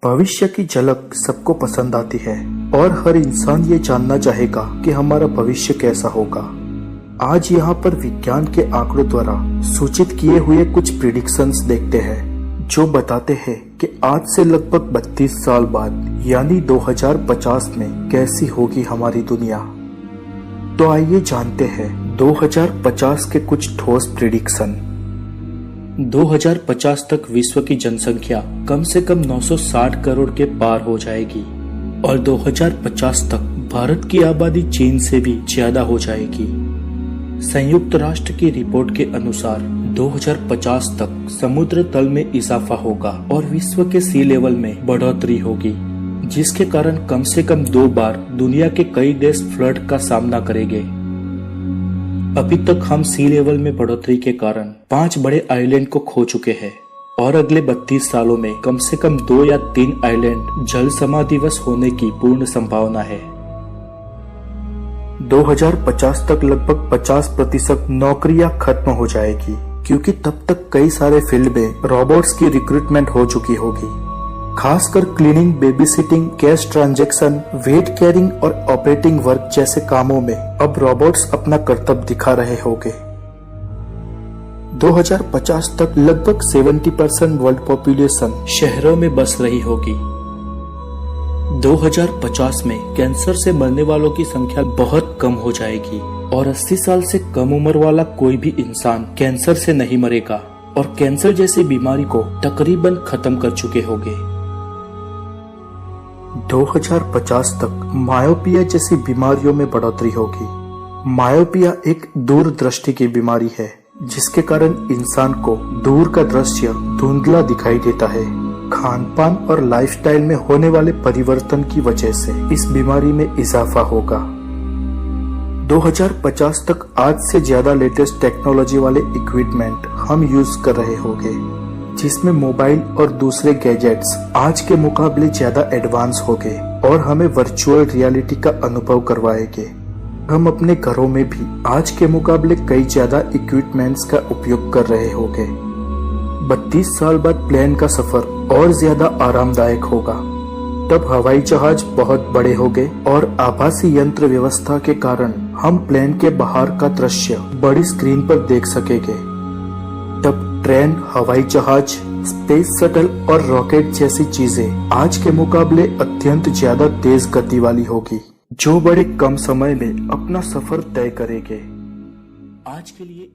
भविष्य की झलक सबको पसंद आती है और हर इंसान ये जानना चाहेगा कि हमारा भविष्य कैसा होगा। आज यहाँ पर विज्ञान के आंकड़ों द्वारा सूचित किए हुए कुछ प्रिडिक्शंस देखते हैं जो बताते हैं कि आज से लगभग 32 साल बाद यानी 2050 में कैसी होगी हमारी दुनिया। तो आइए जानते हैं 2050 के कुछ ठोस प्रिडिक्शन। 2050 तक विश्व की जनसंख्या कम से कम 960 करोड़ के पार हो जाएगी और 2050 तक भारत की आबादी चीन से भी ज्यादा हो जाएगी। संयुक्त राष्ट्र की रिपोर्ट के अनुसार 2050 तक समुद्र तल में इजाफा होगा और विश्व के सी लेवल में बढ़ोतरी होगी, जिसके कारण कम से कम 2 बार दुनिया के कई देश फ्लड का सामना करेंगे। अभी तक हम सी लेवल में बढ़ोतरी के कारण 5 बड़े आइलैंड को खो चुके हैं और अगले 32 सालों में कम से कम 2 या 3 आइलैंड जल समाधिवश होने की पूर्ण संभावना है। 2050 तक लगभग 50% नौकरियां खत्म हो जाएगी क्योंकि तब तक कई सारे फील्ड में रोबोट्स की रिक्रूटमेंट हो चुकी होगी। खासकर cleaning, babysitting, cash transaction, weight carrying और ऑपरेटिंग वर्क जैसे कामों में अब रोबोट्स अपना कर्तव्य दिखा रहे होंगे। 2050 तक लगभग 70% वर्ल्ड पॉपुलेशन शहरों में बस रही होगी। 2050 में कैंसर से मरने वालों की संख्या बहुत कम हो जाएगी और 80 साल से कम उम्र वाला कोई भी इंसान कैंसर से नहीं मरेगा और कैंसर जैसी बीमारी को तकरीबन खत्म कर चुके होंगे। 2050 तक मायोपिया जैसी बीमारियों में बढ़ोतरी होगी। मायोपिया एक दूरदृष्टि की बीमारी है जिसके कारण इंसान को दूर का दृश्य धुंधला दिखाई देता है। खान-पान और लाइफस्टाइल में होने वाले परिवर्तन की वजह से इस बीमारी में इजाफा होगा। 2050 तक आज से ज्यादा लेटेस्ट टेक्नोलॉजी वाले इक्विपमेंट हम यूज कर रहे होंगे, जिसमें मोबाइल और दूसरे गैजेट्स आज के मुकाबले ज्यादा एडवांस होंगे और हमें वर्चुअल रियलिटी का अनुभव करवाएंगे। हम अपने घरों में भी आज के मुकाबले कई ज्यादा इक्विपमेंट्स का उपयोग कर रहे होंगे। 32 साल बाद प्लेन का सफर और ज्यादा आरामदायक होगा। तब हवाई जहाज बहुत बड़े होंगे और आभासी यंत्र व्यवस्था के कारण हम प्लेन के बाहर का दृश्य बड़ी स्क्रीन पर देख सकेंगे। तब ट्रेन, हवाई जहाज, स्पेस शटल और रॉकेट जैसी चीजें आज के मुकाबले अत्यंत ज्यादा तेज गति वाली होगी, जो बड़े कम समय में अपना सफर तय करेंगे। आज के लिए